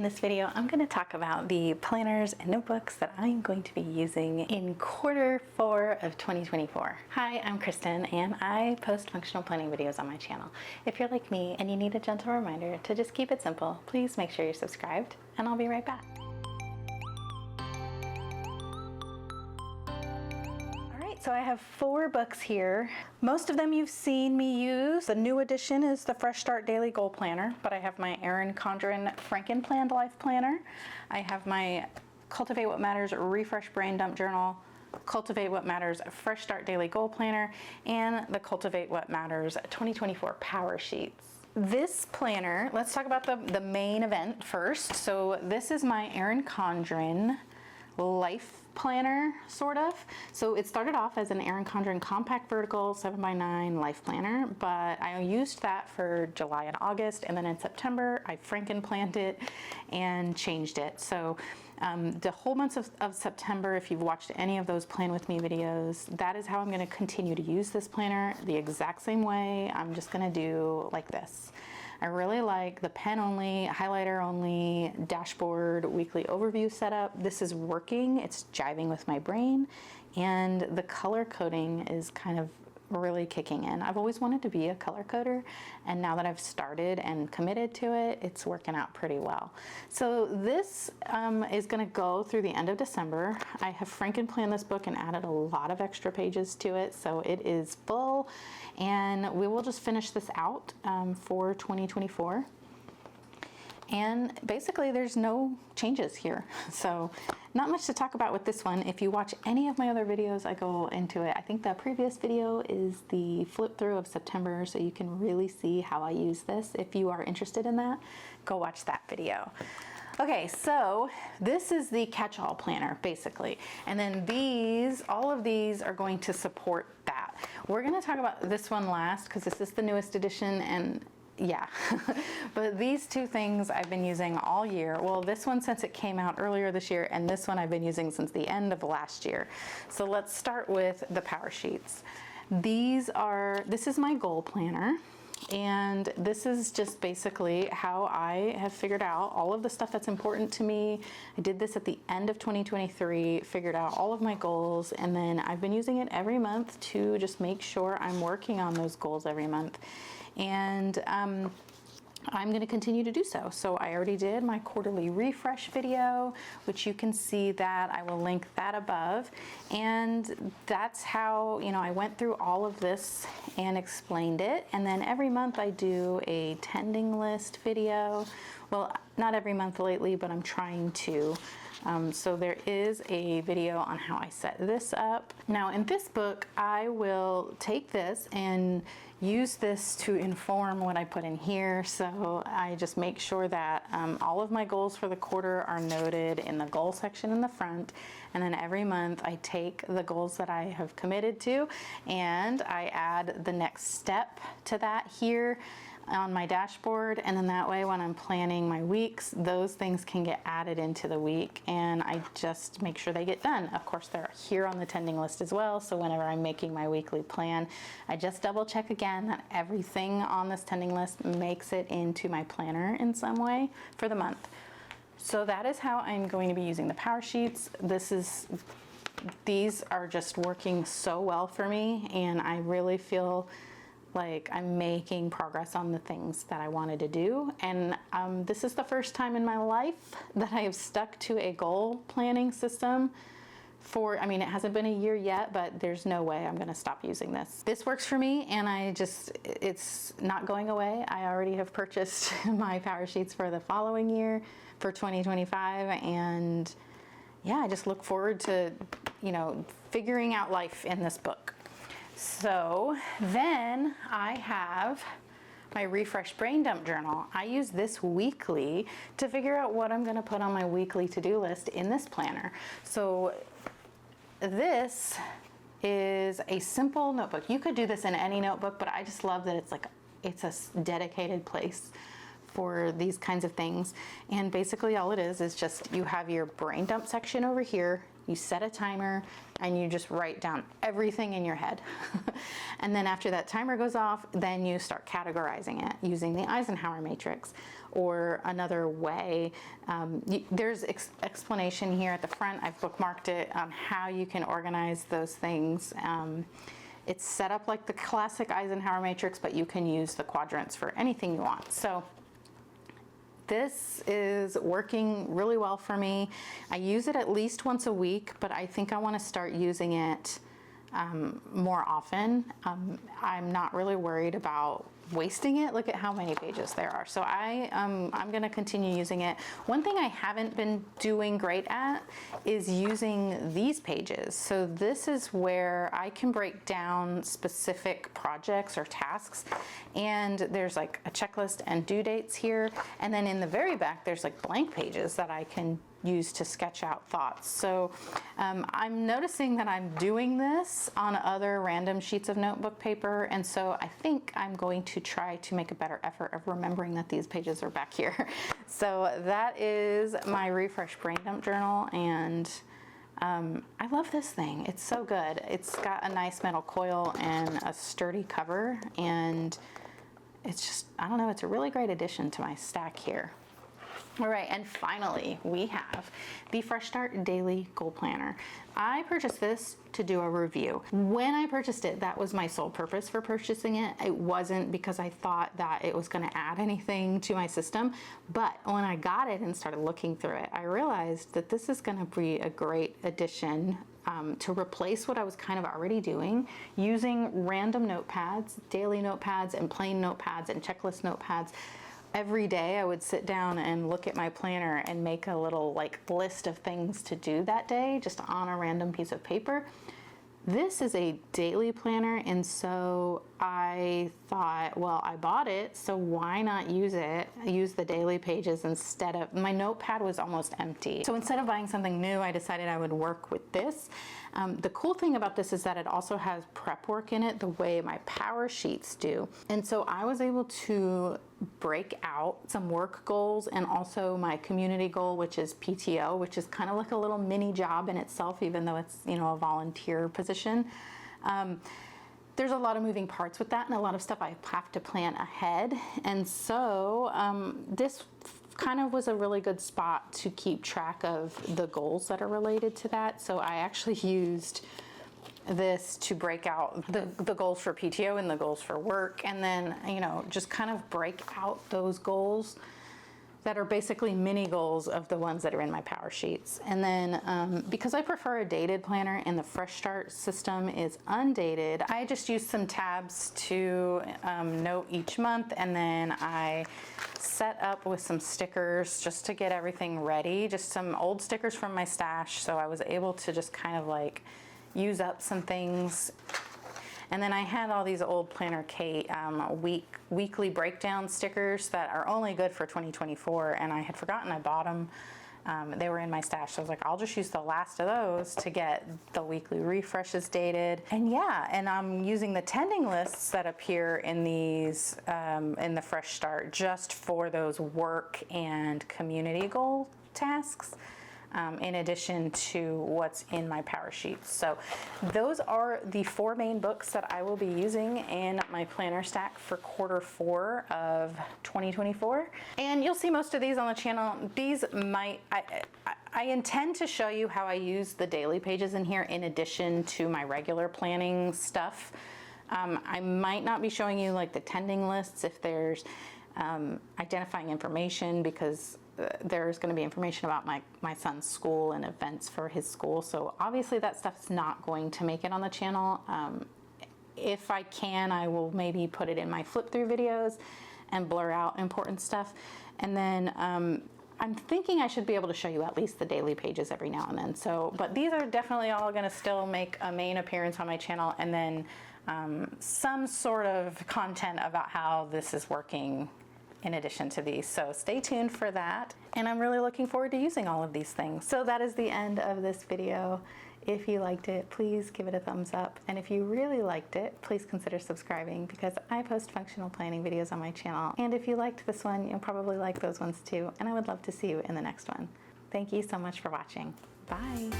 this video, I'm going to talk about the planners and notebooks that I'm going to be using in Q4 of 2024. Hi, I'm Kristen and I post functional planning videos on my channel. If you're like me and you need a gentle reminder to just keep it simple, please make sure you're subscribed and I'll be right back. So I have 4 books here. Most of them you've seen me use. The new edition is the Fresh Start Daily Goal Planner, but I have my Erin Condren Franken-Planned Life Planner. I have my Cultivate What Matters Refresh Brain Dump Journal, Cultivate What Matters Fresh Start Daily Goal Planner, and the Cultivate What Matters 2024 Power Sheets. This planner, let's talk about the main event first. So this is my Erin Condren Life Planner, sort of. So it started off as an Erin Condren Compact Vertical 7x9 Life Planner, but I used that for July and August, and then in September I Franken-planned it and changed it. So the whole month of September, if you've watched any of those Plan With Me videos, that is how I'm going to continue to use this planner the exact same way. I'm just going to do like this. I really like the pen only, highlighter only, dashboard, weekly overview setup. This is working, it's jiving with my brain, and the color coding is kind of really kicking in. I've always wanted to be a color coder, and now that I've started and committed to it, it's working out pretty well. So this is going to go through the end of December. I have Franken-planned this book and added a lot of extra pages to it, so it is full, and we will just finish this out for 2024. And basically there's no changes here, so not much to talk about with this one. If you watch any of my other videos, I go into it. I think the previous video is the flip through of September, so you can really see how I use this. If you are interested in that, go watch that video. Okay, so this is the catch-all planner basically, and then all of these are going to support that. We're going to talk about this one last because this is the newest edition, and yeah, but these 2 things I've been using all year. Well, this one since it came out earlier this year, and this one I've been using since the end of last year. So let's start with the power sheets. This is my goal planner, and this is just basically how I have figured out all of the stuff that's important to me. I did this at the end of 2023, figured out all of my goals, and then I've been using it every month to just make sure I'm working on those goals every month. And I'm going to continue to do so. So I already did my quarterly refresh video, which you can see that. I will link that above. And that's how, I went through all of this and explained it. And then every month I do a tending list video. Well, not every month lately, but I'm trying to. So there is a video on how I set this up. Now in this book, I will take this and use this to inform what I put in here. So I just make sure that all of my goals for the quarter are noted in the goal section in the front. And then every month I take the goals that I have committed to and I add the next step to that here on my dashboard, and then that way when I'm planning my weeks, those things can get added into the week and I just make sure they get done. Of course, they're here on the tending list as well, so whenever I'm making my weekly plan, I just double check again that everything on this tending list makes it into my planner in some way for the month. So that is how I'm going to be using the power sheets. These are just working so well for me, and I really feel like I'm making progress on the things that I wanted to do. And this is the first time in my life that I have stuck to a goal planning system it hasn't been a year yet, but there's no way I'm gonna stop using this. This works for me, and it's not going away. I already have purchased my power sheets for the following year, for 2025, and yeah, I just look forward to, figuring out life in this book. So then I have my Refresh Brain Dump Journal. I use this weekly to figure out what I'm going to put on my weekly to-do list in this planner. So this is a simple notebook. You could do this in any notebook, but I just love that it's a dedicated place for these kinds of things. And basically all it is just you have your brain dump section over here, you set a timer, and you just write down everything in your head. And then after that timer goes off, then you start categorizing it using the Eisenhower matrix. Or another way, there's explanation here at the front. I've bookmarked it on how you can organize those things. It's set up like the classic Eisenhower matrix, but you can use the quadrants for anything you want. So this is working really well for me. I use it at least once a week, but I think I want to start using it more often. I'm not really worried about wasting it. Look at how many pages there are. So I'm going to continue using it. One thing I haven't been doing great at is using these pages. So this is where I can break down specific projects or tasks, and there's like a checklist and due dates here. And then in the very back, there's like blank pages that I can use to sketch out thoughts. So I'm noticing that I'm doing this on other random sheets of notebook paper, and so I think I'm going to try to make a better effort of remembering that these pages are back here. So that is my Refresh Brain Dump Journal, and I love this thing. It's so good. It's got a nice metal coil and a sturdy cover, and it's just, I don't know, it's a really great addition to my stack here. All right, and finally, we have the Fresh Start Daily Goal Planner. I purchased this to do a review. When I purchased it, that was my sole purpose for purchasing it. It wasn't because I thought that it was going to add anything to my system, but when I got it and started looking through it, I realized that this is going to be a great addition to replace what I was kind of already doing, using random notepads, daily notepads, and plain notepads, and checklist notepads. Every day I would sit down and look at my planner and make a little like list of things to do that day just on a random piece of paper. This is a daily planner, and so I thought, well, I bought it, so why not use it? Use the daily pages instead of, my notepad was almost empty. So instead of buying something new, I decided I would work with this. The cool thing about this is that it also has prep work in it the way my power sheets do. And so I was able to break out some work goals and also my community goal, which is PTO, which is kind of like a little mini job in itself, even though it's, you know, a volunteer position. There's a lot of moving parts with that and a lot of stuff I have to plan ahead. And so this kind of was a really good spot to keep track of the goals that are related to that. So I actually used this to break out the goals for PTO and the goals for work, and then, you know, just kind of break out those goals that are basically mini goals of the ones that are in my power sheets. And then because I prefer a dated planner and the Fresh Start system is undated, I just used some tabs to note each month, and then I set up with some stickers just to get everything ready, just some old stickers from my stash, so I was able to just kind of like use up some things. And then I had all these old Planner Kate weekly breakdown stickers that are only good for 2024, and I had forgotten I bought them. They were in my stash, so I was like, I'll just use the last of those to get the weekly refreshes dated. And yeah, and I'm using the tending lists that appear in these, in the Fresh Start, just for those work and community goal tasks. In addition to what's in my power sheets. So those are the 4 main books that I will be using in my planner stack for Q4 of 2024. And you'll see most of these on the channel. These might, I intend to show you how I use the daily pages in here in addition to my regular planning stuff. I might not be showing you like the tending lists if there's identifying information, because there's going to be information about my son's school and events for his school. So obviously that stuff's not going to make it on the channel. If I can, I will maybe put it in my flip through videos and blur out important stuff. And then I'm thinking I should be able to show you at least the daily pages every now and then. So, but these are definitely all going to still make a main appearance on my channel, and then some sort of content about how this is working in addition to these. So stay tuned for that. And I'm really looking forward to using all of these things. So that is the end of this video. If you liked it, please give it a thumbs up. And if you really liked it, please consider subscribing, because I post functional planning videos on my channel. And if you liked this one, you'll probably like those ones too. And I would love to see you in the next one. Thank you so much for watching. Bye.